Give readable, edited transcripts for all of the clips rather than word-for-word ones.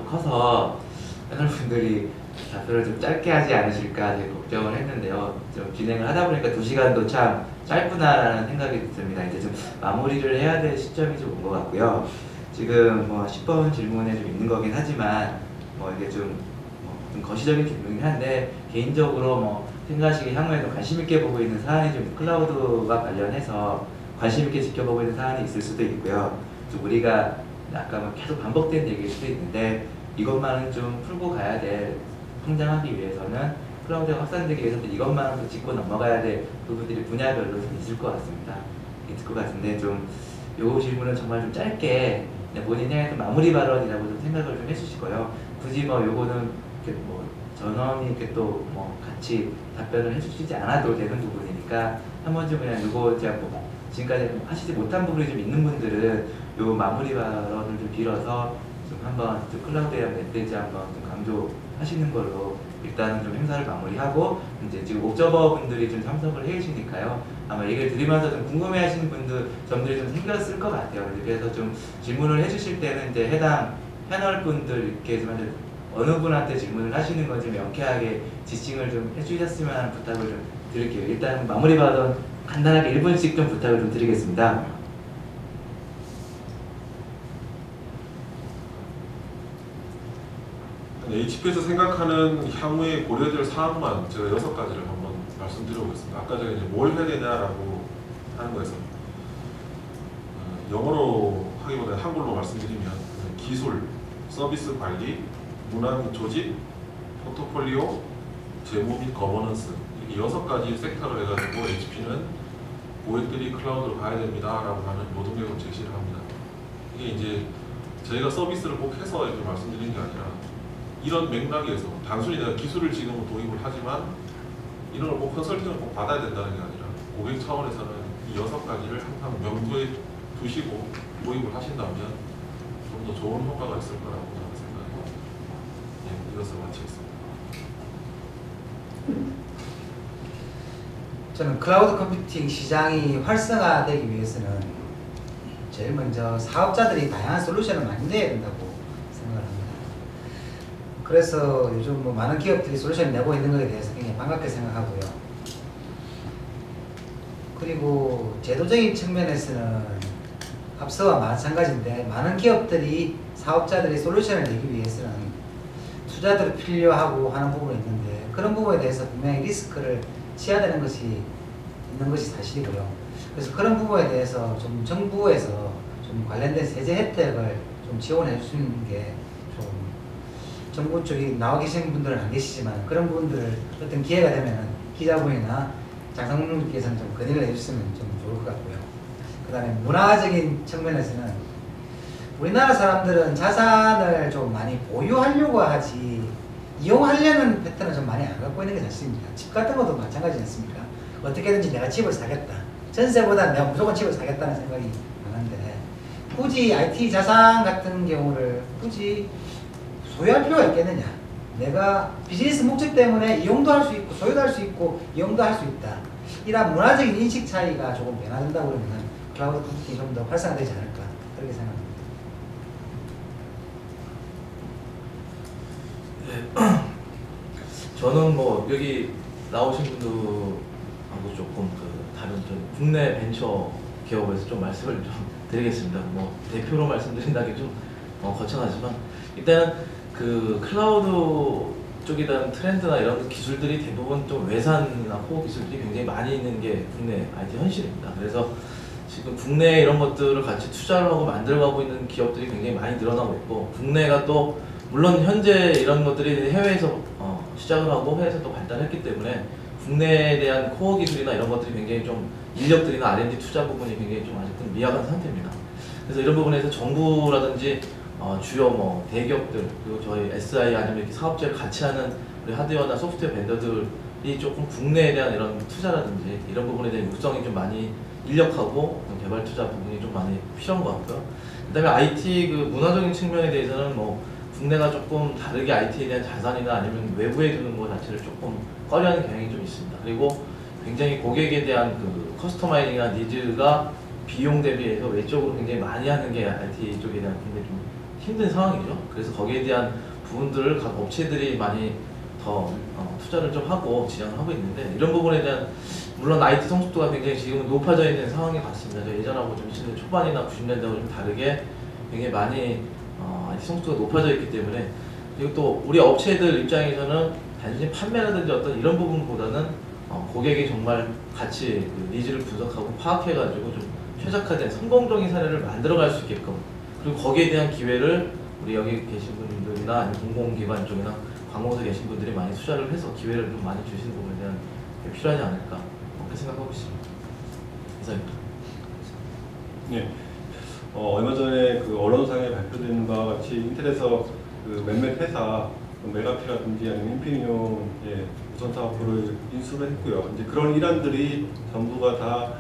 커서 패널분들이 답변을 좀 짧게 하지 않으실까 되게 걱정을 했는데요. 좀 진행을 하다 보니까 2시간도 참 짧구나라는 생각이 듭니다. 이제 좀 마무리를 해야 될 시점이 좀 온 것 같고요. 지금 뭐 10번 질문에 좀 있는 거긴 하지만 뭐 이게 좀 거시적인 질문이긴 한데 개인적으로 뭐 생각하시기에 향후에도 관심 있게 보고 있는 사안이 좀 클라우드와 관련해서 관심 있게 지켜보고 있는 사안이 있을 수도 있고요. 좀 우리가 아까 뭐 계속 반복된 얘기일 수도 있는데 이것만은 좀 풀고 가야 될, 성장하기 위해서는 클라우드가 확산되기 위해서는 이것만은 짚고 넘어가야 될 부분들이 분야별로 좀 있을 것 같습니다. 있을 것 같은데 좀 요 질문은 정말 좀 짧게 본인이 해야 마무리 발언이라고 좀 생각을 좀 해주시고요. 굳이 뭐 요거는 이렇게 뭐 전원이 이렇게 또 뭐 같이 답변을 해주시지 않아도 되는 부분이니까 한 번쯤 그냥 요거 제가 뭐 지금까지 하시지 못한 부분이 좀 있는 분들은 요 마무리 발언을 좀 빌어서 좀 한번 좀 클라우드에 대한 메시지 한번 좀 강조하시는 걸로 일단은 좀 행사를 마무리하고 이제 지금 옥저버 분들이 좀 참석을 해 계시니까요. 아마 얘기를 드리면서 좀 궁금해하시는 분들 점들이 좀 생겼을 것 같아요. 그래서 좀 질문을 해주실 때는 이제 해당 패널 분들께서만 어느 분한테 질문을 하시는 건 좀 명쾌하게 지칭을 좀 해주셨으면 하는 부탁을 좀 드릴게요. 일단 마무리 발언 간단하게 1분씩 좀 부탁을 좀 드리겠습니다. HP에서 생각하는 향후에 고려될 사항만 제가 6가지를 한번 말씀드려보겠습니다. 아까 제가 이제 뭘 해야 되냐라고 하는 거에서 영어로 하기보다 한글로 말씀드리면 기술, 서비스 관리, 문화 및 조직, 포트폴리오, 재무 및 거버넌스 이 6가지 섹터를 해가지고 HP는 고객들이 클라우드로 가야 됩니다라고 하는 노동력을 제시를 합니다. 이게 이제 저희가 서비스를 꼭 해서 이렇게 말씀드리는 게 아니라 이런 맥락에서 단순히 내가 기술을 지금은 도입을 하지만 이런 걸 꼭 컨설팅을 꼭 받아야 된다는 게 아니라 고객 차원에서는 이 6가지를 항상 명도에 두시고 도입을 하신다면 좀 더 좋은 효과가 있을 거라고 저는 생각해요. 네, 이것을 마치겠습니다. 저는 클라우드 컴퓨팅 시장이 활성화되기 위해서는 제일 먼저 사업자들이 다양한 솔루션을 많이 내야 된다고 생각을 합니다. 그래서 요즘 뭐 많은 기업들이 솔루션을 내고 있는 것에 대해서 굉장히 반갑게 생각하고요. 그리고 제도적인 측면에서는 앞서와 마찬가지인데 많은 기업들이 사업자들이 솔루션을 내기 위해서는 투자들이 필요하고 하는 부분이 있는데 그런 부분에 대해서 분명히 리스크를 지어야 되는 것이 있는 것이 사실이고요. 그래서 그런 부분에 대해서 좀 정부에서 좀 관련된 세제 혜택을 좀 지원해 주시는 게 좀 정부 쪽이 나와 계신 분들은 안 계시지만 그런 분들을 어떤 기회가 되면은 기자분이나 장성님께서는 좀 건의를 해주시면 좀 좋을 것 같고요. 그 다음에 문화적인 측면에서는 우리나라 사람들은 자산을 좀 많이 보유하려고 하지 이용하려는 패턴을 좀 많이 안 갖고 있는 게 사실입니다. 집 같은 것도 마찬가지지 않습니까? 어떻게든지 내가 집을 사겠다. 전세보다 내가 무조건 집을 사겠다는 생각이 많은데 굳이 IT 자산 같은 경우를 굳이 소유할 필요가 있겠느냐. 내가 비즈니스 목적 때문에 이용도 할 수 있고 소유도 할 수 있고 이용도 할 수 있다. 이런 문화적인 인식 차이가 조금 변화된다고 그러면 클라우드 컴퓨팅이 좀 더 활성화되지 않을까 그렇게 생각합니다. 네. 저는 뭐 여기 나오신 분들하고 조금 다른 좀 국내 벤처 기업에서 좀 말씀을 좀 드리겠습니다. 뭐 대표로 말씀드린다기 좀 거창하지만 일단은 그 클라우드 쪽에 대한 트렌드나 이런 기술들이 대부분 좀 외산이나 코어 기술들이 굉장히 많이 있는 게 국내 IT 현실입니다. 그래서 지금 국내에 이런 것들을 같이 투자를 하고 만들어가고 있는 기업들이 굉장히 많이 늘어나고 있고 국내가 또 물론 현재 이런 것들이 해외에서 시작을 하고 해외에서 또 발달했기 때문에 국내에 대한 코어 기술이나 이런 것들이 굉장히 좀 인력들이나 R&D 투자 부분이 굉장히 좀 아직은 미약한 상태입니다. 그래서 이런 부분에서 정부라든지 주요 뭐 대기업들 그리고 저희 SI 아니면 이렇게 사업체를 같이 하는 우리 하드웨어나 소프트웨어 벤더들이 조금 국내에 대한 이런 투자라든지 이런 부분에 대한 육성이 좀 많이 인력하고 개발 투자 부분이 좀 많이 필요한 것 같고요. 그다음에 IT 그 문화적인 측면에 대해서는 뭐 국내가 조금 다르게 IT에 대한 자산이나 아니면 외부에 두는 것 자체를 조금 꺼려하는 경향이 좀 있습니다. 그리고 굉장히 고객에 대한 그 커스터마이징이나 니즈가 비용 대비해서 외적으로 굉장히 많이 하는 게 IT 쪽에 대한 굉장히 좀 힘든 상황이죠. 그래서 거기에 대한 부분들을 각 업체들이 많이 더 투자를 좀 하고 지원을 하고 있는데, 이런 부분에 대한 물론 IT 성숙도가 굉장히 지금은 높아져 있는 상황인 것 같습니다. 저 예전하고 좀 20대 초반이나 90년대하고 좀 다르게 굉장히 많이 IT 성숙도가 높아져 있기 때문에, 그리고 또 우리 업체들 입장에서는 단순히 판매라든지 어떤 이런 부분보다는 고객이 정말 같이 그 니즈를 분석하고 파악해가지고 좀 최적화된 성공적인 사례를 만들어갈 수 있게끔, 그리고 거기에 대한 기회를 우리 여기 계신 분들이나 아니면 공공기관 쪽이나 관공서 계신 분들이 많이 투자를 해서 기회를 좀 많이 주시는 부분에 대한 게 필요하지 않을까 그렇게 생각하고 있습니다. 이상입니다. 네. 얼마 전에 그 언론상에 발표된 바와 같이 인텔에서 그 몇몇 회사, 메가피라든지 아니면 인피니온의 우선 사업부를 인수를 했고요. 이제 그런 일환들이 전부가 다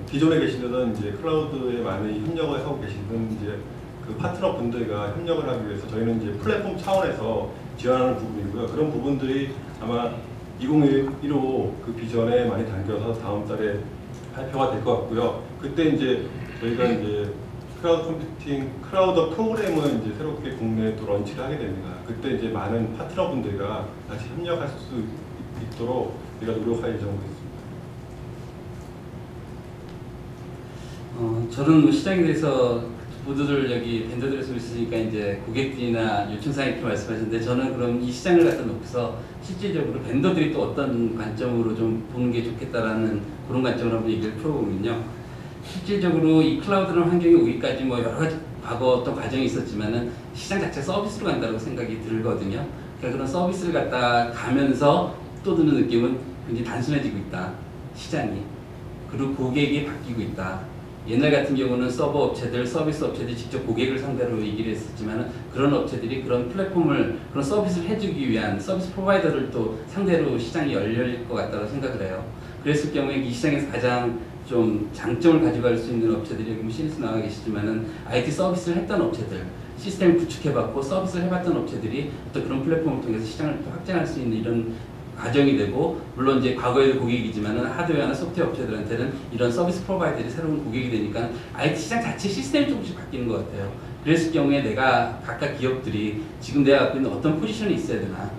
기존에 계시던 이제 클라우드에 많이 협력을 하고 계시던 이제 그 파트너 분들과 협력을 하기 위해서 저희는 이제 플랫폼 차원에서 지원하는 부분이고요. 그런 부분들이 아마 2015 그 비전에 많이 담겨서 다음 달에 발표가 될 것 같고요. 그때 이제 저희가 이제 클라우드 컴퓨팅 클라우드 프로그램을 이제 새롭게 국내에 또 런치를 하게 됩니다. 그때 이제 많은 파트너 분들과 같이 협력할 수 있도록 저희가 노력할 예정으로 있습니다. 저는 뭐 시장에 대해서 모두들 여기 벤더들의 소리 있으니까 이제 고객들이나 요청사항 이렇게 말씀하셨는데, 저는 그럼 이 시장을 갖다 놓고서 실질적으로 벤더들이 또 어떤 관점으로 좀 보는 게 좋겠다라는 그런 관점으로 한번 얘기를 풀어보면요. 실질적으로 이 클라우드라는 환경이 오기까지 뭐 여러 가지 과거 어떤 과정이 있었지만은 시장 자체 서비스로 간다고 생각이 들거든요. 그러니까 그런 서비스를 갖다 가면서 또 드는 느낌은 굉장히 단순해지고 있다, 시장이. 그리고 고객이 바뀌고 있다. 옛날 같은 경우는 서버 업체들, 서비스 업체들이 직접 고객을 상대로 얘기를 했었지만, 그런 업체들이 그런 플랫폼을, 그런 서비스를 해주기 위한 서비스 프로바이더를 또 상대로 시장이 열릴 것 같다고 생각을 해요. 그랬을 경우에 이 시장에서 가장 좀 장점을 가져갈 수 있는 업체들이 여기 시리즈 나와 계시지만은 IT 서비스를 했던 업체들, 시스템을 구축해봤고 서비스를 해봤던 업체들이 또 그런 플랫폼을 통해서 시장을 또 확장할 수 있는 이런 과정이 되고, 물론 이제 과거에도 고객이지만은 하드웨어나 소프트웨어 업체들한테는 이런 서비스 프로바이더들이 새로운 고객이 되니까 IT 시장 자체 시스템이 조금씩 바뀌는 것 같아요. 그랬을 경우에 내가 각각 기업들이 지금 내가 갖고 있는 어떤 포지션이 있어야 되나,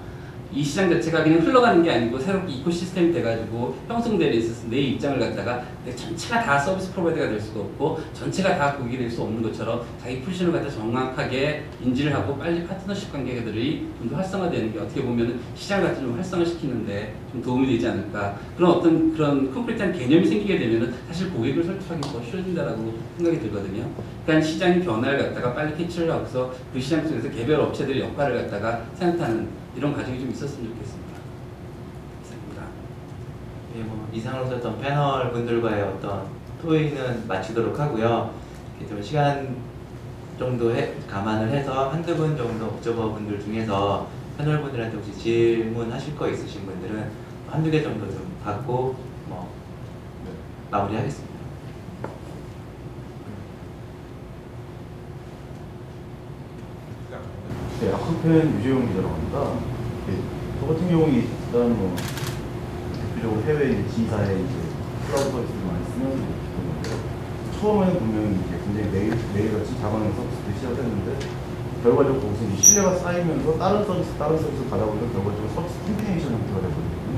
이 시장 자체가 그냥 흘러가는 게 아니고 새롭게 이코시스템이 돼가지고 형성되어 있어서 내 입장을 갖다가 내 전체가 다 서비스 프로바이더가 될 수가 없고 전체가 다 고객이 될 수 없는 것처럼 자기 포지션을 갖다 정확하게 인지를 하고 빨리 파트너십 관계들이 좀 더 활성화되는 게 어떻게 보면 시장을 갖다 좀 활성화시키는데 좀 도움이 되지 않을까, 그런 어떤 그런 콘크리트한 개념이 생기게 되면은 사실 고객을 설득하기 더 쉬워진다라고 생각이 들거든요. 그러니까 시장의 변화를 갖다가 빨리 캐치를 하고서 그 시장 속에서 개별 업체들의 역할을 갖다가 생각하는 이런 과정이 좀 있었으면 좋겠습니다. 감사합니다. 예, 뭐 이상으로 썼던 패널 분들과의 어떤 토의는 마치도록 하고요. 이렇게 좀 시간 정도 감안을 해서 한두 분 정도 옵저버 분들 중에서 패널 분들한테 혹시 질문하실 거 있으신 분들은 한두 개 정도 좀 받고 뭐 마무리하겠습니다. 네, 아크펜 유재용 기자라고 합니다. 네, 저 같은 경우는 일단 뭐 대표적으로 해외 지사에 이제 클라우드 서비스를 많이 쓰면서 있었는데요. 처음에는 분명히 이제 굉장히 매일같이 자방형 서비스를 시작했는데 결과적으로 거기서 이제 신뢰가 쌓이면서 다른 서비스 가다 보니까 결과적으로 서비스 템플레이션 형태가 되거든요.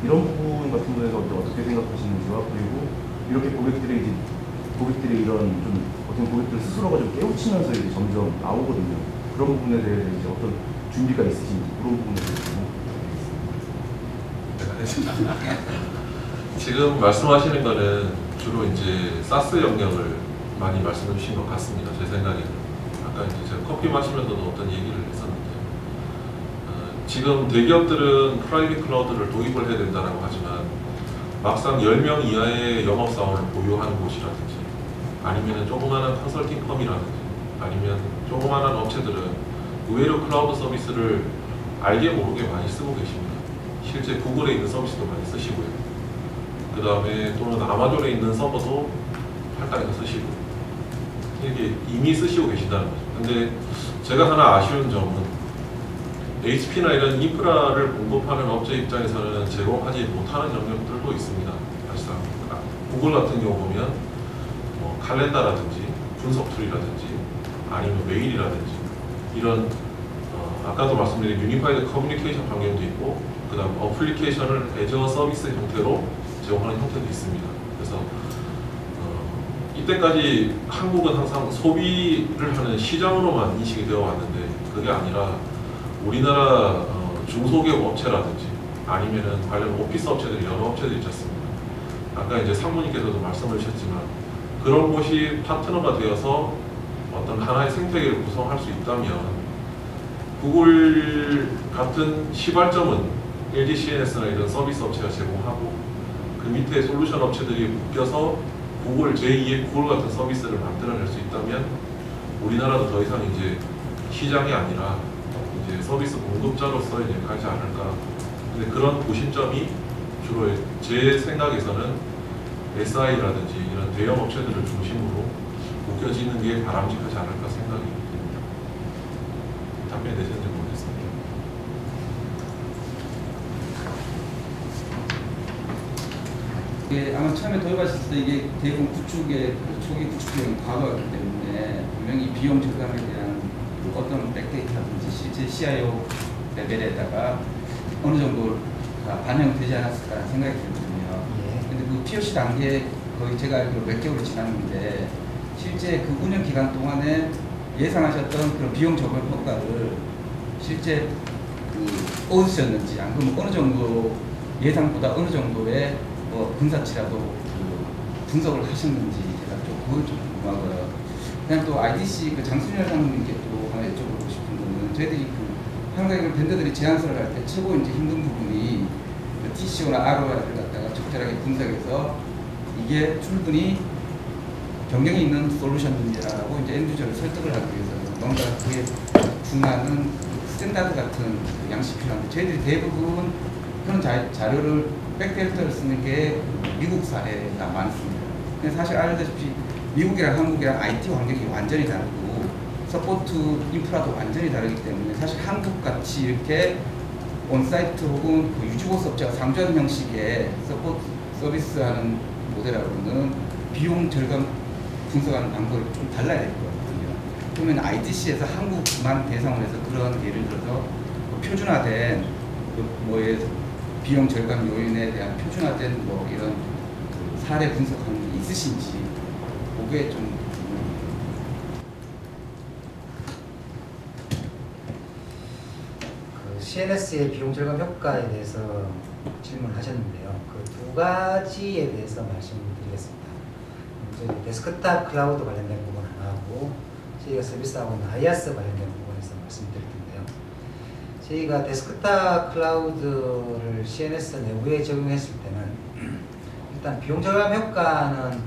이런 부분 같은 거에 대해서 어떻게 생각하시는지와, 그리고 이렇게 고객들이 이런 좀 어떤 고객들 스스로가 좀 깨우치면서 이제 점점 나오거든요. 그런 부분에 대해서 이제 어떤 준비가 있으신지 그런 부분에 대해서 지금 말씀하시는 거는 주로 이제 사스 영역을 많이 말씀해 주신 것 같습니다. 제 생각에는 아까 이제 제가 커피 마시면서도 어떤 얘기를 했었는데, 지금 대기업들은 프라이빗 클라우드를 도입을 해야 된다고 하지만 막상 10명 이하의 영업사원을 보유하는 곳이라든지 아니면 조그마한 컨설팅 펌이라든지 아니면 조그마한 업체들은 의외로 클라우드 서비스를 알게 모르게 많이 쓰고 계십니다. 실제 구글에 있는 서비스도 많이 쓰시고요. 그 다음에 또는 아마존에 있는 서버도 팔당해서 쓰시고, 이게 이미 쓰시고 계시다는 거죠. 근데 제가 하나 아쉬운 점은 HP나 이런 인프라를 공급하는 업체 입장에서는 제공하지 못하는 영역들도 있습니다. 사실상 구글 같은 경우 보면 뭐 칼렌더라든지 분석 툴이라든지 아니면 메일이라든지 이런 아까도 말씀드린 유니파이드 커뮤니케이션 환경도 있고 그다음 어플리케이션을 애저 서비스 형태로 제공하는 형태도 있습니다. 그래서 이때까지 한국은 항상 소비를 하는 시장으로만 인식이 되어 왔는데 그게 아니라 우리나라 중소기업 업체라든지 아니면은 관련 오피스 업체들이 여러 업체들이 있지 않습니까? 아까 이제 상무님께서도 말씀을 주셨지만 그런 곳이 파트너가 되어서 어떤 하나의 생태계를 구성할 수 있다면 구글 같은 시발점은 LG CNS나 이런 서비스 업체가 제공하고 그 밑에 솔루션 업체들이 묶여서 구글 제2의 구글 같은 서비스를 만들어낼 수 있다면 우리나라도 더 이상 이제 시장이 아니라 이제 서비스 공급자로서 이제 가지 않을까. 근데 그런 구심점이 주로 제 생각에서는 SI라든지 이런 대형 업체들을 중심으로 묶여지는 게 바람직하지 않을까 생각이 듭니다. 답변이 되셨는지 모르겠습니다. 이게 아마 처음에 도입하셨을 때 이게 대부분 구축의 초기 구축비용이 과거였기 때문에 분명히 비용 절감에 대한 어떤 백데이터든지 실제 CIO 레벨에다가 어느 정도 반영되지 않았을까라는 생각이 들거든요. 근데 그 POC 단계 거의 제가 알기로 몇 개월이 지났는데 실제 그 운영 기간 동안에 예상하셨던 그런 비용 절감 효과를 실제 얻으셨는지 안 그러면 어느 정도 예상보다 어느 정도의 근사치라도 분석을 하셨는지 제가 그걸 좀 궁금하고요. 그냥 또 IDC 장순열 상무님께 또 하나 여쭤보고 싶은 거는 저희들이 항상 밴드들이 제안서를 할 때 최고 이제 힘든 부분이 TCO나 ROI를 갖다가 적절하게 분석해서 이게 충분히 경쟁이 있는 솔루션이라고 이제 엔드유저를 설득을 하기 위해서 뭔가 그게 중요한 스탠다드 같은 양식이 필요한데 저희들이 대부분 그런 자료를 백데이터를 쓰는 게 미국 사례가 많습니다. 근데 사실 알다시피 미국이랑 한국이랑 IT 환경이 완전히 다르고 서포트 인프라도 완전히 다르기 때문에 사실 한국같이 이렇게 온사이트 혹은 그 유지보수 업체가 상주하는 형식의 서포트 서비스하는 모델하고는 비용 절감 분석하는 방법이 좀 달라야 될 것 같거든요. 그러면 IDC에서 한국만 대상으로 해서 그런 예를 들어서 표준화된 비용 절감 요인에 대한 표준화된 이런 사례 분석하는 게 있으신지 그게 좀 CNS의 비용 절감 효과에 대해서 질문하셨는데요. 그 두 가지에 대해서 말씀드리겠습니다. 저희 데스크탑 클라우드 관련된 부분 하나 하고 저희가 서비스하고 있는 IaaS 관련된 부분에서 말씀드릴 텐데요. 저희가 데스크탑 클라우드를 CNS 내부에 적용했을 때는 일단 비용 절감 효과는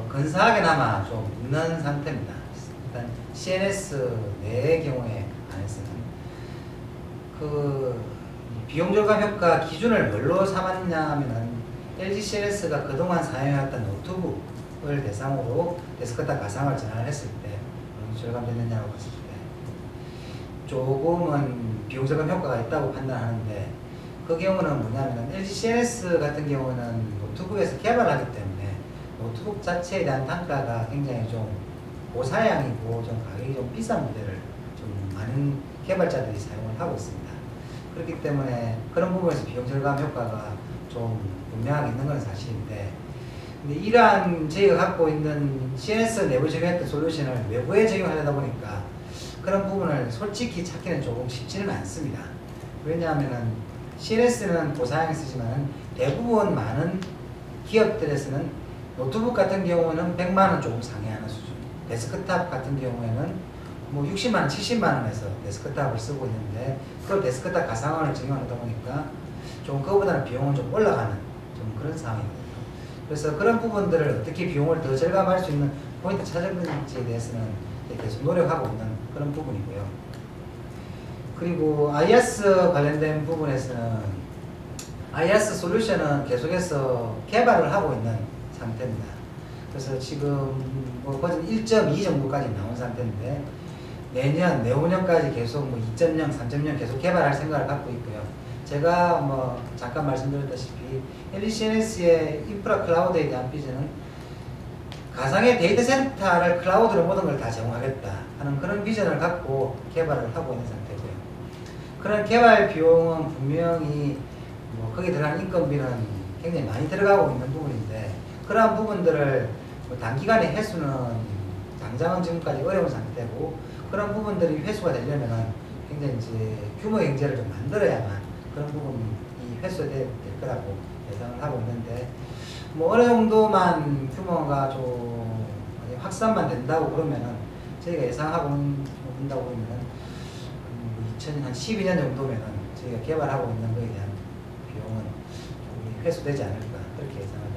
근사하게나마 좀 있는 상태입니다. 일단 CNS 내의 경우에 안에서는 그 비용 절감 효과 기준을 뭘로 삼았냐면은 LG CNS가 그동안 사용해왔던 노트북을 대상으로 데스크탑 가상을 전환을 했을 때 절감됐느냐고 봤을 때 조금은 비용 절감 효과가 있다고 판단하는데 그 경우는 뭐냐면 LG CNS 같은 경우는 노트북에서 개발하기 때문에 노트북 자체에 대한 단가가 굉장히 좀 고사양이고 좀 가격이 좀 비싼 모델을 좀 많은 개발자들이 사용을 하고 있습니다. 그렇기 때문에 그런 부분에서 비용 절감 효과가 좀 분명하게 있는 건 사실인데 근데 이러한 저희가 갖고 있는 CNS 내부 적용했던 솔루션을 외부에 적용하려다 보니까 그런 부분을 솔직히 찾기는 조금 쉽지는 않습니다. 왜냐하면 CNS는 고사양이 쓰지만 대부분 많은 기업들에서는 노트북 같은 경우는 100만원 조금 상회하는 수준, 데스크탑 같은 경우에는 60만원, 70만원에서 데스크탑을 쓰고 있는데 그걸 데스크탑 가상화를 적용하다 보니까 좀 그거보다는 비용은 좀 올라가는 좀 그런 상황이거든요. 그래서 그런 부분들을 어떻게 비용을 더 절감할 수 있는 포인트 찾아보는지에 대해서는 계속 노력하고 있는 그런 부분이고요. 그리고 IaaS 관련된 부분에서는 IaaS 솔루션은 계속해서 개발을 하고 있는 상태입니다. 그래서 지금 버전 1.2 정도까지 나온 상태인데 내년, 내후년까지 계속 2.0, 3.0 계속 개발할 생각을 갖고 있고요. 제가 잠깐 말씀드렸다시피 LG CNS의 인프라 클라우드에 대한 비전은 가상의 데이터 센터를 클라우드로 모든 걸 다 제공하겠다. 하는 그런 비전을 갖고 개발을 하고 있는 상태고요. 그런 개발 비용은 분명히 뭐 거기에 들어가는 인건비는 굉장히 많이 들어가고 있는 부분인데 그러한 부분들을 뭐 단기간에 회수는 당장은 지금까지 어려운 상태고 그런 부분들이 회수가 되려면 굉장히 이제 규모 경제를 좀 만들어야만 그런 부분이 회수될 거라고 예상을 하고 있는데 뭐 어느 정도만 규모가 좀 확산만 된다고 그러면은 저희가 예상하고 온다고 그러면은 2012년 정도면은 저희가 개발하고 있는 거에 대한 비용은 좀 회수되지 않을까 그렇게 예상합니다.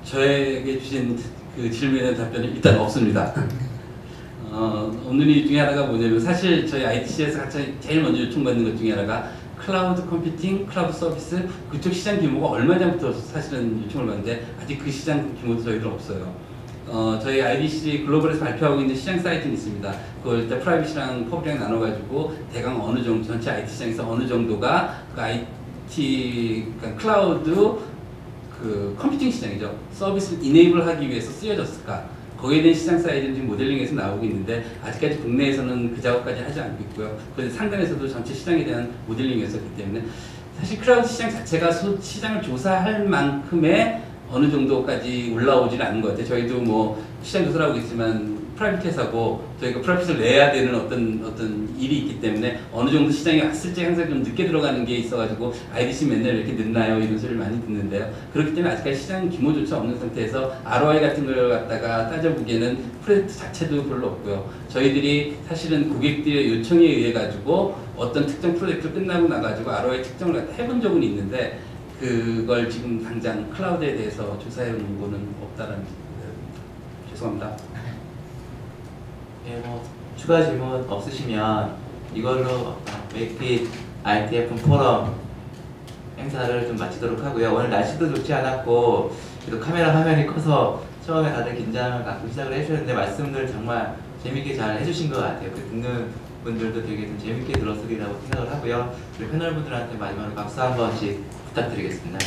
저에게 주신 그 질문에 답변은 일단 없습니다. 없는 이유 중에 하나가 뭐냐면 사실 저희 IDC에서 가장 제일 먼저 요청받는 것 중에 하나가 클라우드 컴퓨팅, 클라우드 서비스 그쪽 시장 규모가 얼마 전부터 사실은 요청을 받는데 아직 그 시장 규모도 저희들 없어요. 저희 IDC 글로벌에서 발표하고 있는 시장 사이트는 있습니다. 그걸 일단 프라이빗이랑 퍼블릭이랑 나눠가지고 대강 어느 정도 전체 IT 시장에서 어느 정도가 그 IT 그러니까 클라우드 그 컴퓨팅 시장이죠. 서비스를 이네이블 하기 위해서 쓰여졌을까? 거기에 대한 시장 사이즈는 지금 모델링에서 나오고 있는데 아직까지 국내에서는 그 작업까지 하지 않고 있고요. 그래서 상단에서도 전체 시장에 대한 모델링이었었기 때문에 사실 클라우드 시장 자체가 시장을 조사할 만큼의 어느 정도까지 올라오지는 않은 것 같아요. 저희도 뭐 시장 조사를 하고 있지만 프라이빗 회사고 저희가 프로핏을 내야 되는 어떤 일이 있기 때문에 어느 정도 시장에 왔을 때 항상 좀 늦게 들어가는 게 있어가지고 IDC 맨날 이렇게 늦나요? 이런 소리를 많이 듣는데요. 그렇기 때문에 아직까지 시장 규모조차 없는 상태에서 ROI 같은 걸 갖다가 따져보기에는 프로젝트 자체도 별로 없고요. 저희들이 사실은 고객들의 요청에 의해 가지고 어떤 특정 프로젝트를 끝나고 나가지고 ROI 측정을 갖다 해본 적은 있는데 그걸 지금 당장 클라우드에 대해서 조사해 놓은 거는 없다라는 죄송합니다. 예, 뭐 추가 질문 없으시면 이걸로 메이핏 ITF 포럼 행사를 좀 마치도록 하고요. 오늘 날씨도 좋지 않았고 그래도 카메라 화면이 커서 처음에 다들 긴장을 갖고 시작을 해주셨는데 말씀들 정말 재밌게 잘 해주신 것 같아요. 그 듣는 분들도 되게 좀 재밌게 들었으리라고 생각을 하고요. 우리 패널분들한테 마지막으로 박수 한 번씩 부탁드리겠습니다.